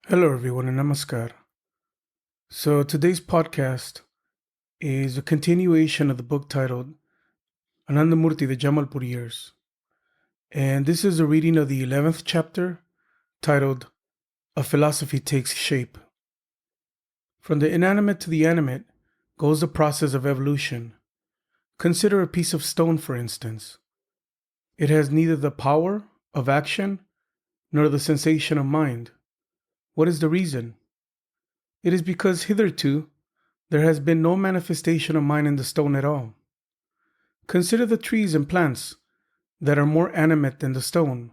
Hello, everyone, and namaskar. So, today's podcast is a continuation of the book titled Anandamurti, the Jamalpur Years. And this is a reading of the 11th chapter titled A Philosophy Takes Shape. From the inanimate to the animate goes the process of evolution. Consider a piece of stone, for instance. It has neither the power of action nor the sensation of mind. What is the reason? It is because hitherto there has been no manifestation of mind in the stone at all. Consider the trees and plants that are more animate than the stone.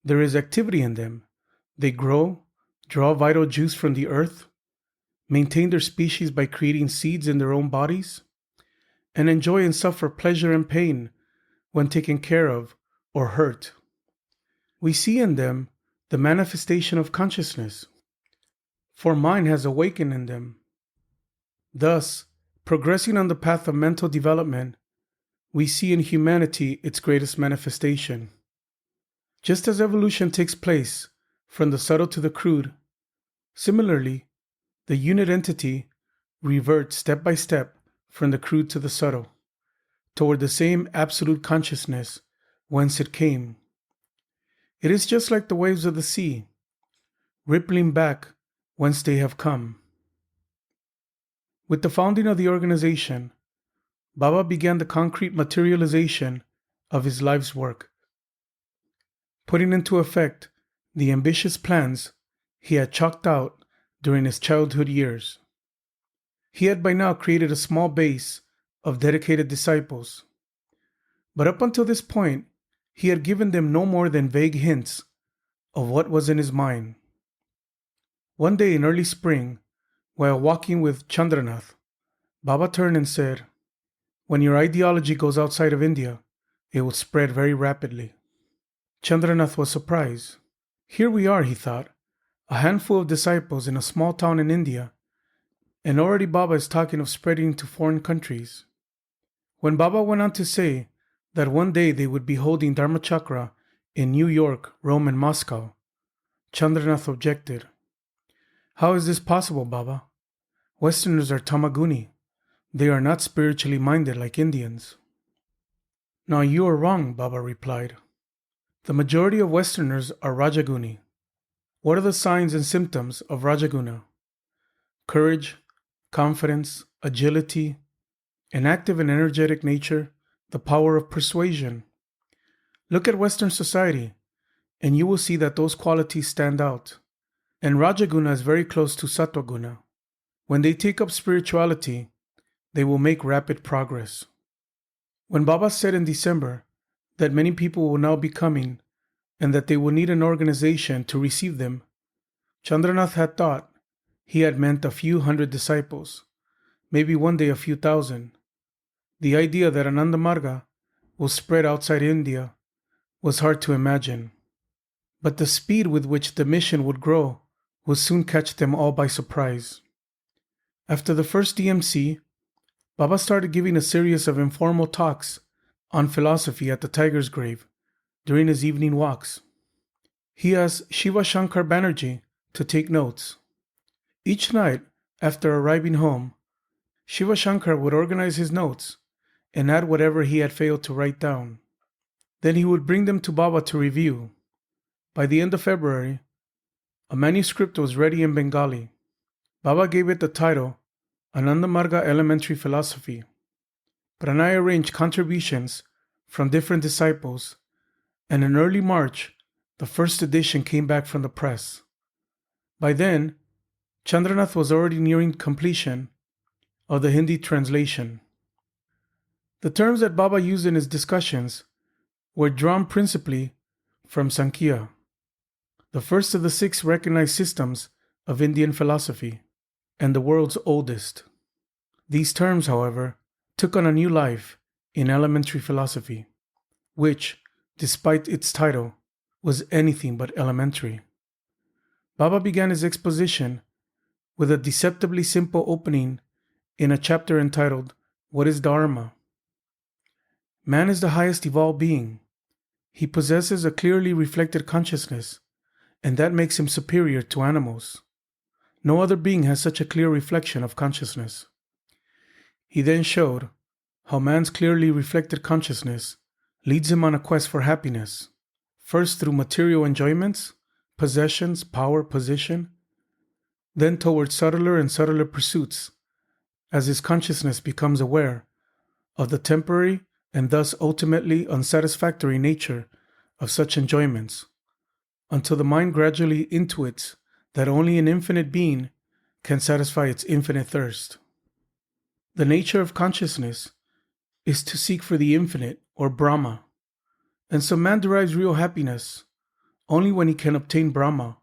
There is activity in them. They grow, draw vital juice from the earth, maintain their species by creating seeds in their own bodies, and enjoy and suffer pleasure and pain when taken care of or hurt. We see in them the manifestation of consciousness, for mind has awakened in them. Thus, progressing on the path of mental development, we see in humanity its greatest manifestation. Just as evolution takes place from the subtle to the crude, similarly, the unit entity reverts step by step from the crude to the subtle, toward the same absolute consciousness whence it came. It is just like the waves of the sea, rippling back whence they have come. With the founding of the organization, Baba began the concrete materialization of his life's work, putting into effect the ambitious plans he had chalked out during his childhood years. He had by now created a small base of dedicated disciples, but up until this point, he had given them no more than vague hints of what was in his mind. One day in early spring, while walking with Chandranath, Baba turned and said, "When your ideology goes outside of India, it will spread very rapidly." Chandranath was surprised. Here we are, he thought, a handful of disciples in a small town in India, and already Baba is talking of spreading to foreign countries. When Baba went on to say that one day they would be holding Dharma Chakra in New York, Rome, and Moscow, Chandranath objected. "How is this possible, Baba? Westerners are tamaguni. They are not spiritually minded like Indians." "No, you are wrong," Baba replied. "The majority of Westerners are Rajaguni. What are the signs and symptoms of Rajaguna? Courage, confidence, agility, an active and energetic nature, the power of persuasion. Look at Western society, and you will see that those qualities stand out. And Rajaguna is very close to Sattva-guna. When they take up spirituality, they will make rapid progress." When Baba said in December that many people will now be coming and that they will need an organization to receive them, Chandranath had thought he had meant a few hundred disciples, maybe one day a few thousand. The idea that Ananda Marga will spread outside India was hard to imagine. But the speed with which the mission would grow would soon catch them all by surprise. After the first DMC, Baba started giving a series of informal talks on philosophy at the Tiger's Grave during his evening walks. He asked Shiva Shankar Banerjee to take notes. Each night, after arriving home, Shiva Shankar would organize his notes and add whatever he had failed to write down. Then he would bring them to Baba to review. By the end of February, a manuscript was ready in Bengali. Baba gave it the title Ananda Marga Elementary Philosophy. Pranay arranged contributions from different disciples, and in early March, the first edition came back from the press. By then, Chandranath was already nearing completion of the Hindi translation. The terms that Baba used in his discussions were drawn principally from Sankhya, the first of the 6 recognized systems of Indian philosophy, and the world's oldest. These terms, however, took on a new life in elementary philosophy, which, despite its title, was anything but elementary. Baba began his exposition with a deceptively simple opening in a chapter entitled, "What is Dharma?" Man is the highest evolved being. He possesses a clearly reflected consciousness and that makes him superior to animals. No other being has such a clear reflection of consciousness. He then showed how man's clearly reflected consciousness leads him on a quest for happiness, first through material enjoyments, possessions, power, position, then towards subtler and subtler pursuits, as his consciousness becomes aware of the temporary and thus ultimately unsatisfactory nature of such enjoyments, until the mind gradually intuits that only an infinite being can satisfy its infinite thirst. The nature of consciousness is to seek for the infinite, or Brahma, and so man derives real happiness only when he can obtain Brahma,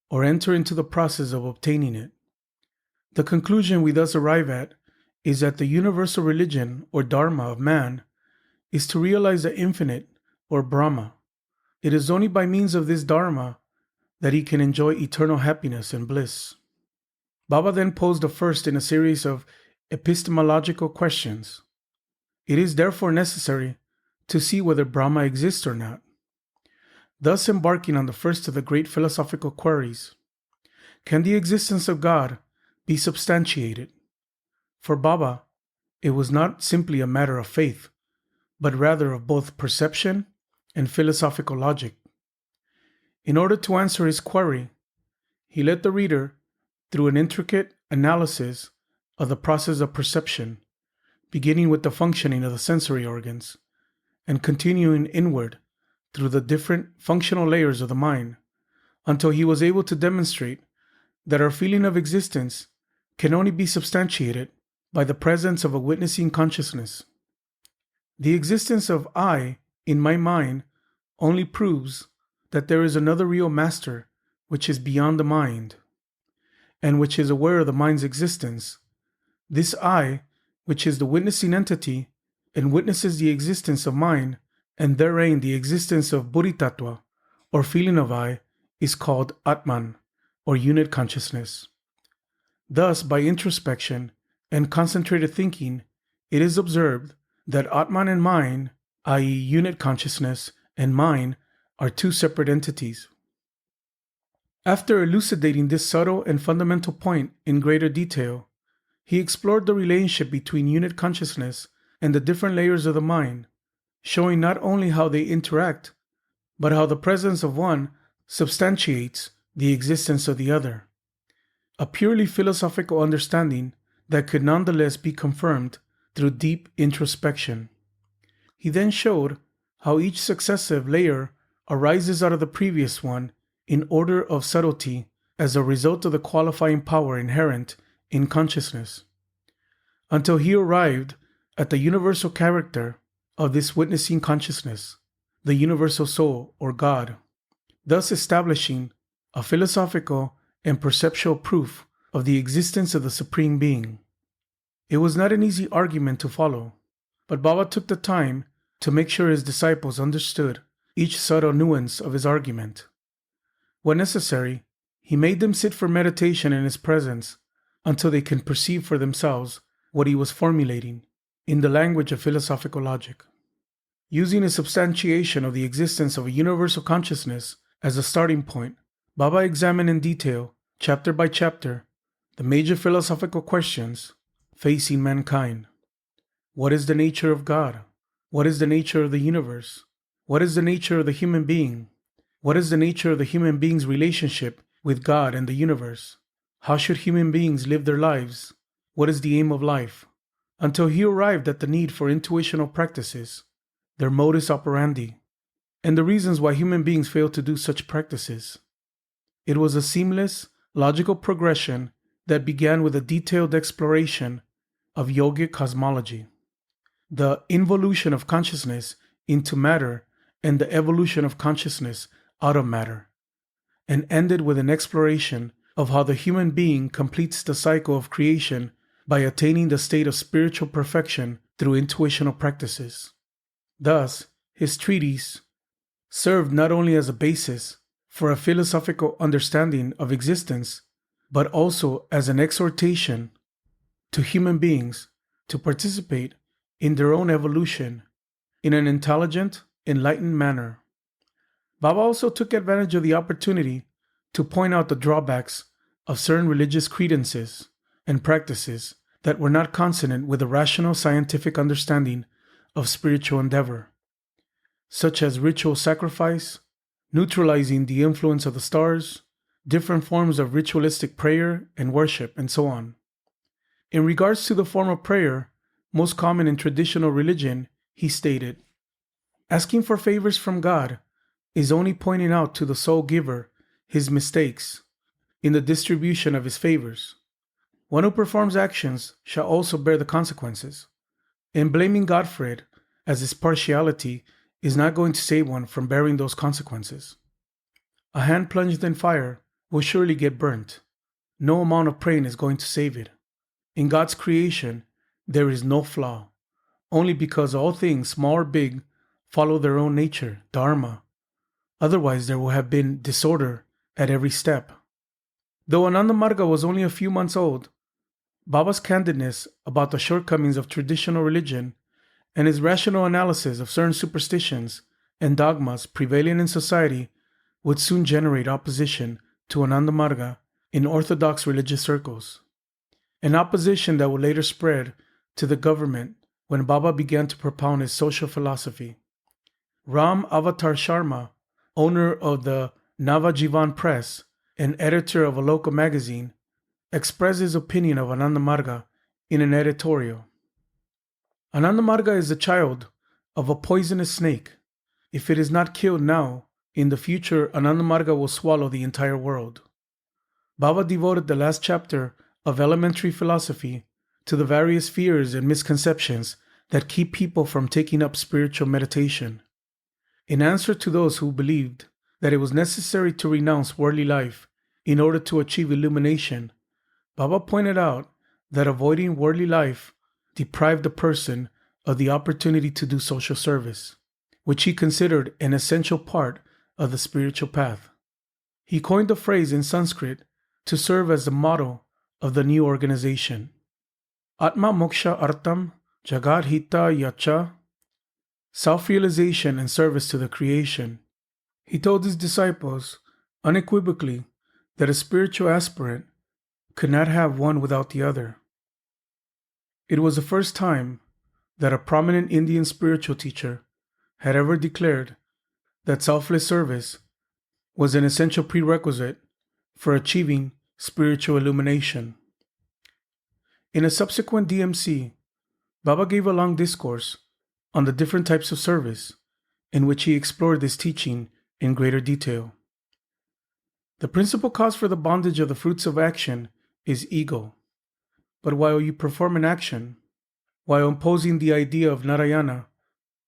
or enter into the process of obtaining it. The conclusion we thus arrive at is that the universal religion, or Dharma, of man is to realize the infinite, or Brahma. It is only by means of this Dharma that he can enjoy eternal happiness and bliss. Baba then posed the first in a series of epistemological questions. It is therefore necessary to see whether Brahma exists or not, thus embarking on the first of the great philosophical queries. Can the existence of God be substantiated? For Baba, it was not simply a matter of faith, but rather of both perception and philosophical logic. In order to answer his query, he led the reader through an intricate analysis of the process of perception, beginning with the functioning of the sensory organs, and continuing inward through the different functional layers of the mind, until he was able to demonstrate that our feeling of existence can only be substantiated by the presence of a witnessing consciousness. The existence of I in my mind only proves that there is another real master which is beyond the mind, and which is aware of the mind's existence. This I, which is the witnessing entity and witnesses the existence of mind, and therein the existence of Buddhitattva, or feeling of I, is called Atman, or unit consciousness. Thus, by introspection and concentrated thinking, it is observed that Atman and mind, i.e., unit consciousness, and mind are two separate entities. After elucidating this subtle and fundamental point in greater detail, he explored the relationship between unit consciousness and the different layers of the mind, showing not only how they interact, but how the presence of one substantiates the existence of the other. A purely philosophical understanding that could nonetheless be confirmed through deep introspection. He then showed how each successive layer arises out of the previous one in order of subtlety as a result of the qualifying power inherent in consciousness, until he arrived at the universal character of this witnessing consciousness, the universal soul, or God, thus establishing a philosophical and perceptual proof of the existence of the Supreme Being. It was not an easy argument to follow, but Baba took the time to make sure his disciples understood each subtle nuance of his argument. When necessary, he made them sit for meditation in his presence until they can perceive for themselves what he was formulating in the language of philosophical logic. Using a substantiation of the existence of a universal consciousness as a starting point, Baba examined in detail, chapter by chapter, the major philosophical questions facing mankind. What is the nature of God? What is the nature of the universe? What is the nature of the human being? What is the nature of the human being's relationship with God and the universe? How should human beings live their lives? What is the aim of life? Until he arrived at the need for intuitional practices, their modus operandi, and the reasons why human beings fail to do such practices. It was a seamless, logical progression that began with a detailed exploration of yogic cosmology, the involution of consciousness into matter and the evolution of consciousness out of matter, and ended with an exploration of how the human being completes the cycle of creation by attaining the state of spiritual perfection through intuitional practices. Thus, his treatise served not only as a basis for a philosophical understanding of existence, but also as an exhortation to human beings to participate in their own evolution in an intelligent, enlightened manner. Baba also took advantage of the opportunity to point out the drawbacks of certain religious credences and practices that were not consonant with a rational scientific understanding of spiritual endeavor, such as ritual sacrifice, neutralizing the influence of the stars, different forms of ritualistic prayer and worship, and so on. In regards to the form of prayer, most common in traditional religion, he stated, asking for favors from God is only pointing out to the sole giver his mistakes in the distribution of his favors. One who performs actions shall also bear the consequences, and blaming God for it, as his partiality, is not going to save one from bearing those consequences. A hand plunged in fire will surely get burnt. No amount of praying is going to save it. In God's creation, there is no flaw, only because all things, small or big, follow their own nature, dharma. Otherwise, there will have been disorder at every step. Though Ananda Marga was only a few months old, Baba's candidness about the shortcomings of traditional religion and his rational analysis of certain superstitions and dogmas prevailing in society would soon generate opposition to Ananda Marga in orthodox religious circles, an opposition that would later spread to the government when Baba began to propound his social philosophy. Ram Avatar Sharma, owner of the Navajivan Press and editor of a local magazine, expressed his opinion of Ananda Marga in an editorial. Ananda Marga is the child of a poisonous snake. If it is not killed now, in the future Ananda Marga will swallow the entire world. Baba devoted the last chapter of elementary philosophy to the various fears and misconceptions that keep people from taking up spiritual meditation. In answer to those who believed that it was necessary to renounce worldly life in order to achieve illumination, Baba pointed out that avoiding worldly life deprived a person of the opportunity to do social service, which he considered an essential part of the spiritual path. He coined the phrase in Sanskrit to serve as the motto of the new organization. Atma Moksha Artam Jagat Hita Yacha, self-realization and service to the creation. He told his disciples unequivocally that a spiritual aspirant could not have one without the other. It was the first time that a prominent Indian spiritual teacher had ever declared that selfless service was an essential prerequisite for achieving spiritual illumination. In a subsequent DMC, Baba gave a long discourse on the different types of service, in which he explored this teaching in greater detail. The principal cause for the bondage of the fruits of action is ego. But while you perform an action, while imposing the idea of Narayana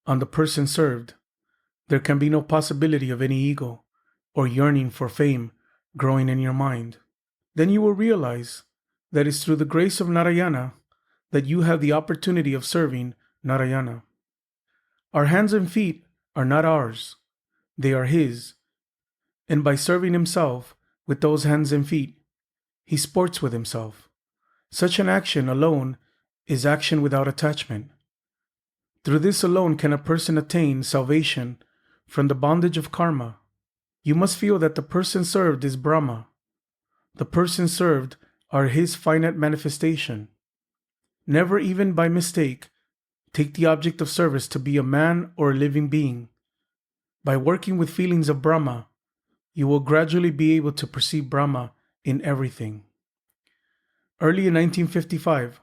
on the person served, there can be no possibility of any ego or yearning for fame growing in your mind. Then you will realize that it's through the grace of Narayana that you have the opportunity of serving Narayana. Our hands and feet are not ours, they are His. And by serving Himself with those hands and feet, He sports with Himself. Such an action alone is action without attachment. Through this alone can a person attain salvation from the bondage of karma. You must feel that the person served is Brahma. The person served are His finite manifestation. Never even by mistake take the object of service to be a man or a living being. By working with feelings of Brahma, you will gradually be able to perceive Brahma in everything. Early in 1955,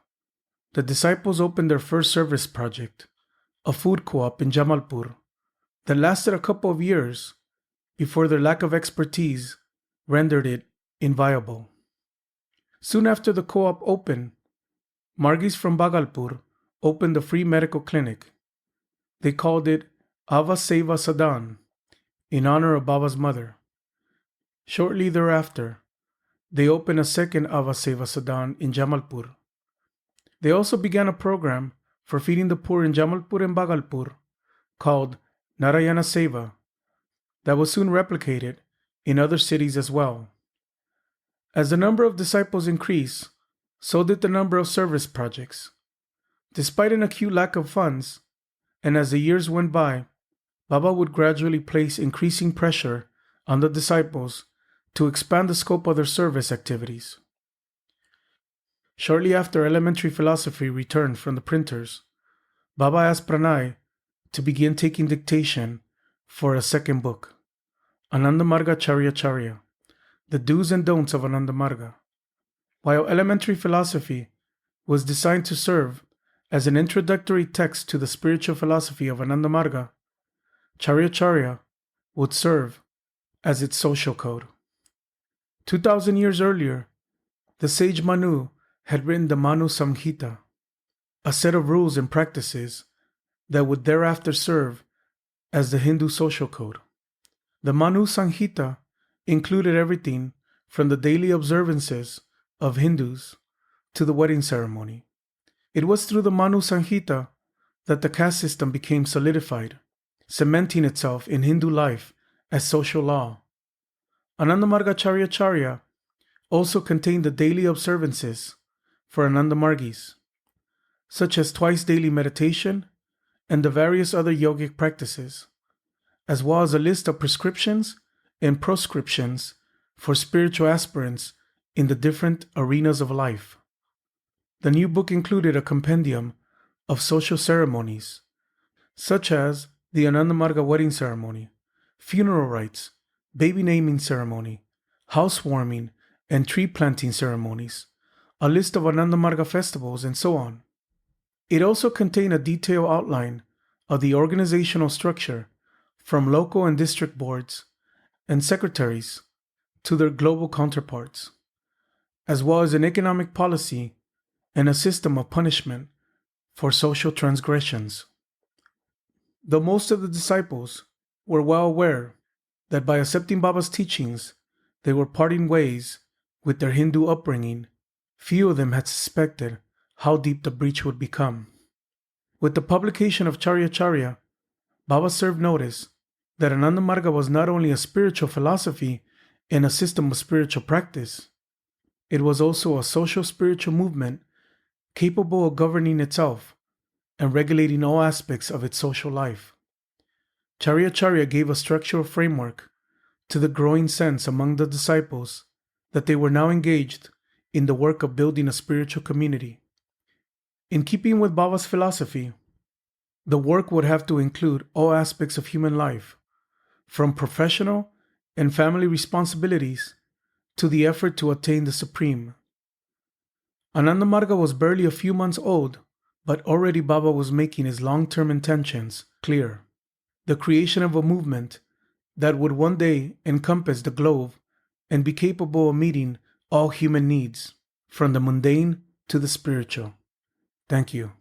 the disciples opened their first service project, a food co-op in Jamalpur, that lasted a couple of years before their lack of expertise rendered it inviable. Soon after the co-op opened, Margis from Bhagalpur opened a free medical clinic. They called it Ava Seva Sadan, in honor of Baba's mother. Shortly thereafter, they opened a second Ava Seva Sadan in Jamalpur. They also began a program for feeding the poor in Jamalpur and Bhagalpur called Narayana Seva that was soon replicated in other cities as well. As the number of disciples increased, so did the number of service projects. Despite an acute lack of funds, and as the years went by, Baba would gradually place increasing pressure on the disciples to expand the scope of their service activities. Shortly after elementary philosophy returned from the printers, Baba asked Pranay to begin taking dictation for a second book, Ananda Marga Charya Charya, the do's and don'ts of Ananda Marga. While elementary philosophy was designed to serve as an introductory text to the spiritual philosophy of Ananda Marga, Charya Charya would serve as its social code. 2,000 years earlier, the sage Manu had written the Manu Samhita, a set of rules and practices that would thereafter serve as the Hindu social code. The Manu Samhita included everything from the daily observances of Hindus to the wedding ceremony. It was through the Manu Samhita that the caste system became solidified, cementing itself in Hindu life as social law. Ananda Marga Charya Charya also contained the daily observances for Ananda Margis, such as twice daily meditation and the various other yogic practices, as well as a list of prescriptions and proscriptions for spiritual aspirants in the different arenas of life. The new book included a compendium of social ceremonies, such as the Ananda Marga wedding ceremony, funeral rites, baby naming ceremony, housewarming and tree planting ceremonies, a list of Ananda Marga festivals, and so on. It also contained a detailed outline of the organizational structure from local and district boards and secretaries to their global counterparts, as well as an economic policy and a system of punishment for social transgressions. Though most of the disciples were well aware that by accepting Baba's teachings, they were parting ways with their Hindu upbringing, few of them had suspected how deep the breach would become. With the publication of Charya Charya, Baba served notice that Ananda Marga was not only a spiritual philosophy and a system of spiritual practice, it was also a social spiritual movement capable of governing itself and regulating all aspects of its social life. Charya Charya gave a structural framework to the growing sense among the disciples that they were now engaged in the work of building a spiritual community. In keeping with Baba's philosophy, the work would have to include all aspects of human life, from professional and family responsibilities to the effort to attain the supreme. Ananda Marga was barely a few months old, but already Baba was making his long-term intentions clear. The creation of a movement that would one day encompass the globe and be capable of meeting all human needs, from the mundane to the spiritual. Thank you.